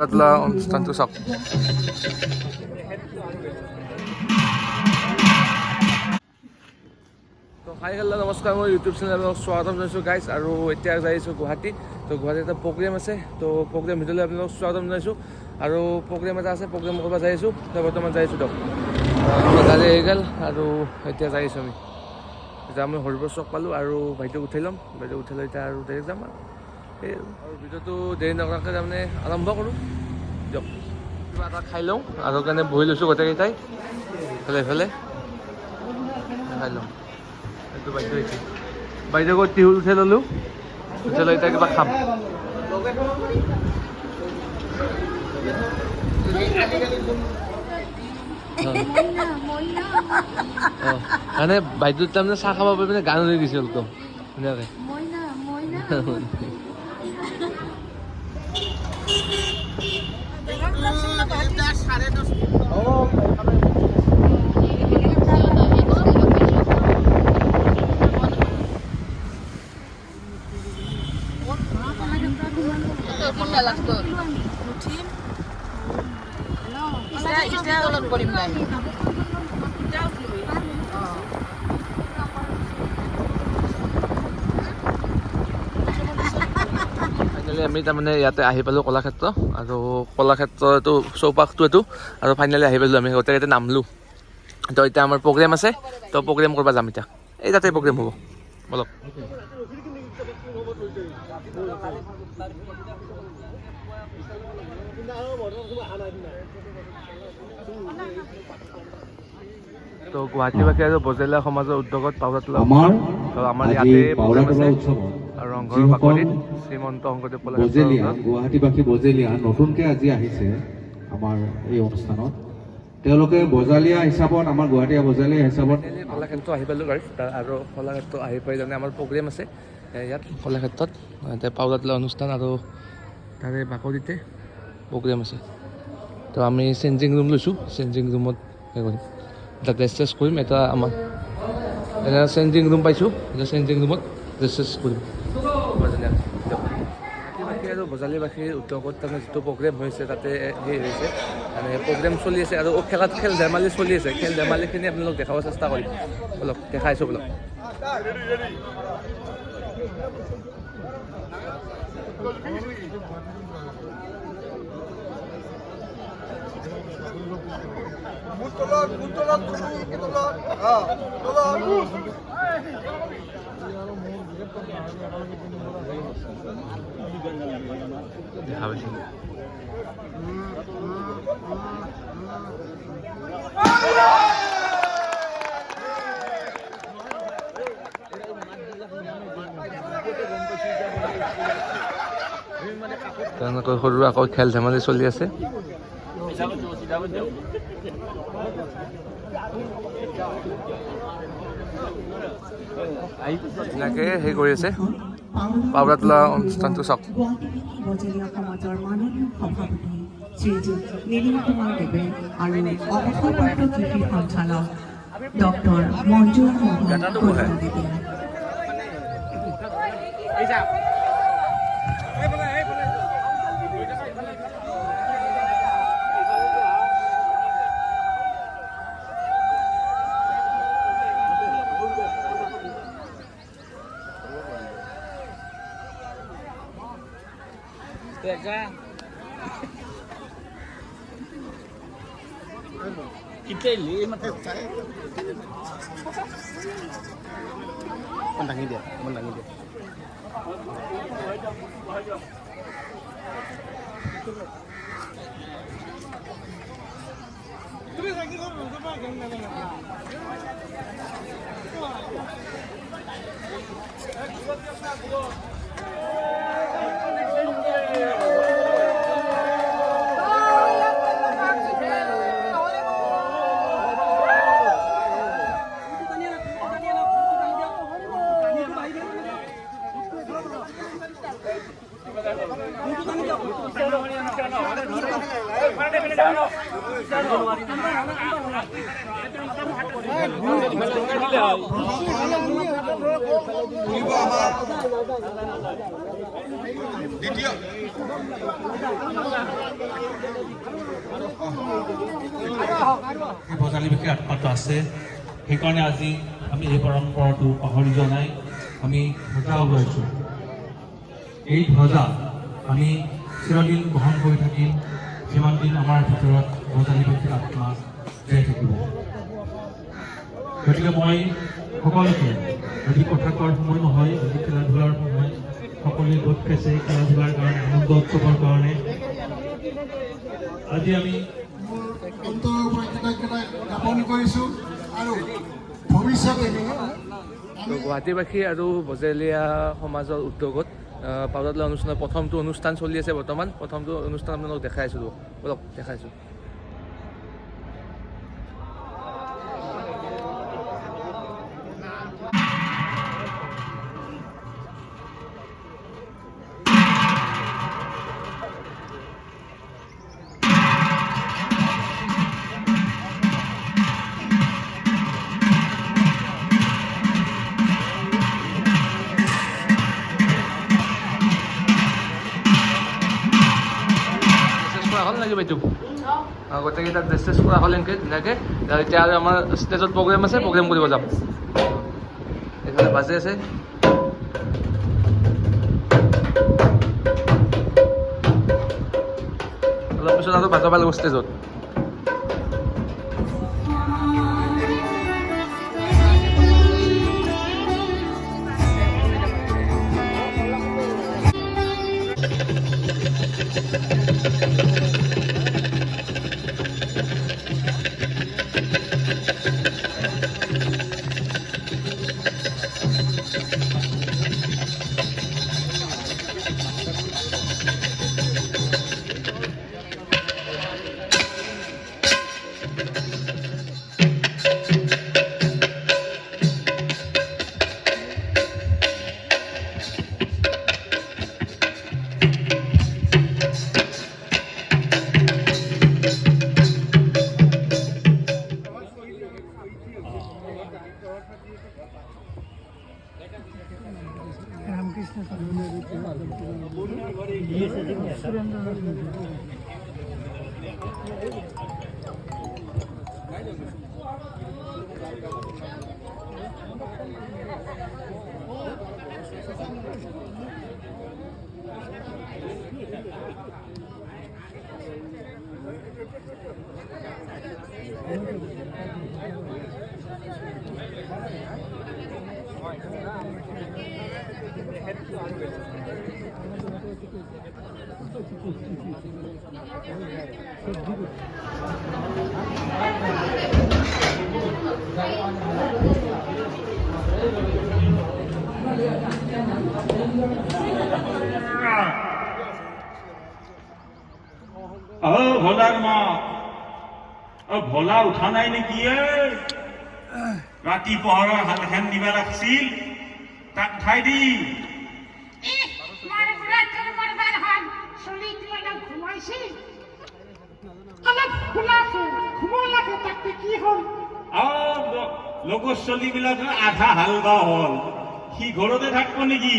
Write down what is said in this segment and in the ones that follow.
অনুষ্ঠানটো চাওক। তো হাই হেল্ল' নমস্কাৰ, মই ইউটিউব চেনেলত স্বাগতম জনাইছোঁ গাইজ। আৰু এতিয়া যাই আছোঁ গুৱাহাটী। তো গুৱাহাটীত এটা প্ৰগ্ৰেম আছে, তো প্ৰগ্ৰেম ভিতৰলৈ আপোনালোকক স্বাগতম জনাইছোঁ। আৰু প্ৰগ্ৰেম এটা আছে, প্ৰগ্ৰেম কৰিব যাই আছোঁ। তো বৰ্তমান যাই আছোঁ দিয়ক, আমাৰ গাড়ী আহি গ'ল আৰু এতিয়া যাই আছোঁ আমি। এতিয়া আমি হৰিবৰ চক পালোঁ আৰু বাইদেউক উঠাই ল'ম। বাইদেউক উঠাই লৈ এতিয়া আৰু ডাইৰেক্ট যাম আৰু সেই আৰু ভিডিঅ'টো দেৰি নকৰাকৈ তাৰমানে আৰম্ভ কৰোঁ দিয়ক। কিবা এটা খাই লওঁ আৰু কাৰণে বহি লৈছোঁ গোটেইকেইটাই ইফালে খাই লওঁ। এইটো বাইদেউ হৈছে, বাইদেউক টিহুত উঠাই ল'লোঁ, উঠাই লৈ এতিয়া কিবা খাম। মানে বাইদেউ তাৰমানে চাহ খাব পাৰি পিনে গান লৈ দিছিল তো ধুনীয়াকৈ। ফাইনেলি আমি তাৰমানে ইয়াতে আহি পালোঁ কলাক্ষেত্ৰ, আৰু কলাক্ষেত্ৰ এইটো চৌপাশটো এইটো, আৰু ফাইনেলি আহি পালোঁ আমি গোটেইকেইটা নামলোঁ। তো এতিয়া আমাৰ প্ৰগ্ৰেম আছে, তো প্ৰগ্ৰেম কৰিব যাম এতিয়া। এই তাতে প্ৰগ্ৰেম হ'ব, বলক। তো গুৱাহাটীবাসী আৰু বজেলা সমাজৰ উদ্যোগত পাউৰাতলা তো আমাৰ ইয়াতে প্ৰগ্ৰেম আছে, আৰু ৰংঘৰৰ বাকৰিত শ্ৰীমন্ত শংকৰদেৱ বজেলিয়া গুৱাহাটীবাসী বজেলিয়া নতুনকৈ আজি আহিছে আমাৰ এই অনুষ্ঠানত। তেওঁলোকে বজালীয়া হিচাপত, আমাৰ গুৱাহাটীয়া বজালীয়া হিচাপত কলাক্ষেত্ৰ আহি পালোঁ গাড়ী, আৰু কলাক্ষেত্ৰ আহি পাই তাৰমানে আমাৰ প্ৰগ্ৰেম আছে ইয়াত কলাক্ষেত্ৰত। ইয়াতে পাউৰাতলা অনুষ্ঠান আৰু তাৰে বাকৰিতে প্ৰগ্ৰেম আছে। তো আমি চেঞ্জিং ৰুম লৈছোঁ, চেঞ্জিং ৰুমত সেই কৰিম, এটা ড্ৰেছ চেছ কৰিম। এটা আমাৰ এটা চেঞ্জিং ৰুম পাইছোঁ, এটা চেঞ্জিং ৰুমত ড্ৰেছ চেছ কৰিম। বাকী আৰু বজালীবাসীৰ উদ্যোগত তাৰমানে যিটো প্ৰগ্ৰেম হৈছে তাতে সেই হৈছে মানে প্ৰগ্ৰেম চলি আছে, আৰু খেল ধেমালি চলি আছে। খেল ধেমালিখিনি আপোনালোক দেখাব চেষ্টা কৰিম, অলপ দেখাইছোঁ অলপ। দেখা পাইছোঁ তেওঁলোকৰ সৰু আকৌ খেল ধেমালি চলি আছে। এনেকৈ সেই কৰি আছে পাউৰাতলা অনুষ্ঠানটো চাওক। বজেলীয়া সমাজৰ মাননীয় সভাপতি শ্ৰীযুত নীলিম কুমাৰ দেৱে আৰু অৱসৰপ্ৰাপ্ত কৃষি সঞ্চালক ডক্টৰ মঞ্জুৰ মোহন দেৱে। Kita ini macam saya. Mendangi dia. এই ভোগালী বিহুৰ আত্মাটো আছে সেইকাৰণে আজি আমি এই পৰম্পৰাটো পাহৰি যোৱা নাই আমি ধ্বজা ওলাইছোঁ এই ধ্বজা আমি চিৰদিন বহন কৰি থাকিম যিমান দিন আমাৰ ভিতৰত ভোগালী বিহুৰ আত্মা জীয়াই থাকিব গতিকে মই সকলোকে আজি কথা কোৱাৰ সময় নহয় আজি খেলা ধূলাৰ সময় সকলোৱে গোট খাইছে খেলা ধূলাৰ কাৰণে আনন্দ উৎসৱৰ কাৰণে আজি আমি অন্তৰৰ পৰা কৃতজ্ঞতা জ্ঞাপন কৰিছোঁ আৰু ভৱিষ্যতে তো গুৱাহাটীবাসী আৰু বজেলীয়া সমাজৰ উদ্যোগত পাউদাতলা অনুষ্ঠানৰ প্ৰথমটো অনুষ্ঠান চলি আছে বৰ্তমান প্ৰথমটো অনুষ্ঠান আপোনালোকক দেখাইছোঁ বলক দেখাইছোঁ হ'ল নেকি বাইদেউ গোটেইকেইটা ড্ৰেছ চেছ কৰা হ'ল এনেকৈ ধুনীয়াকৈ এতিয়া আৰু আমাৰ ষ্টেজত প্ৰগ্ৰেম আছে প্ৰগ্ৰেম কৰিব যাম এইফালে বাজে আছে অলপ পিছত আৰু বাজাব লাগিব ষ্টেজত ভোলাৰ মা ভোলা উঠা নাই নেকি ৰাতি পহৰৰ হালহেন দিবা লাগছিল তাক ঠাই দি লগৰ চলিবিলাক আধা হালবা হল সি ঘৰতে থাকিব নেকি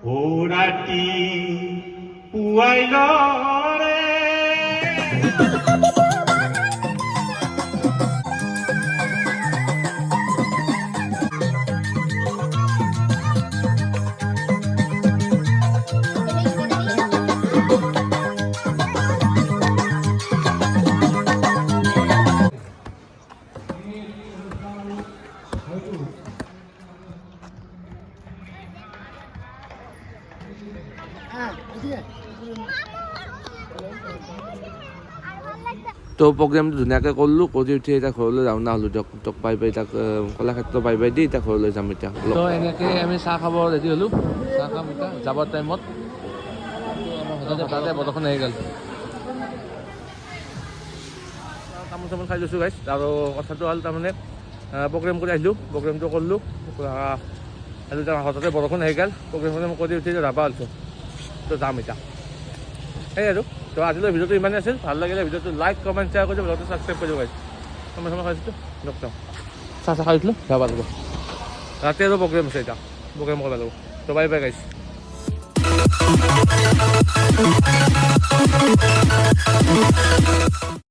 ও ৰাতি পুৱাইল ৰে তো প্ৰগ্ৰেমটো ধুনীয়াকৈ কৰিলোঁ কৰি উঠি এতিয়া ঘৰলৈ ৰাওনা হ'লোঁ দিয়ক পাই তাক কলাক্ষেত্ৰ পাই দি এতিয়া ঘৰলৈ যাম এতিয়া তো এনেকৈ আমি চাহ খাব ৰেডি হ'লোঁ চাহ খাম এতিয়া যাবৰ টাইমত হঠাতে বৰষুণ আহি গ'ল তামোল চামোল খাই লৈছোঁ গাইছ আৰু কথাটো হ'ল তাৰমানে প্ৰগ্ৰেম কৰি আহিলোঁ প্ৰগ্ৰেমটো কৰিলোঁ আৰু হঠাতে বৰষুণ আহি গ'ল প্ৰগ্ৰেম কৰি উঠি যাবা হ'লোঁ তো যাম এতিয়া সেই আৰু তো আজিলৈ ভিডিঅ'টো ইমানেই আছিল ভাল লাগিলে ভিডিঅ'টো লাইক কমেণ্ট শ্বেয়াৰ কৰি ভিডিঅ'টো ছাবস্ক্ৰাইব কৰিব গাইছ সময় খাইছিলোঁ লগ যাওঁ চাহ খাই উঠিলোঁ যাব লাগিব ৰাতি আৰু প্ৰগ্ৰেম আছে এতিয়া প্ৰগ্ৰেম কৰিব লাগিব তো বাই বাই গাইছ Thank you.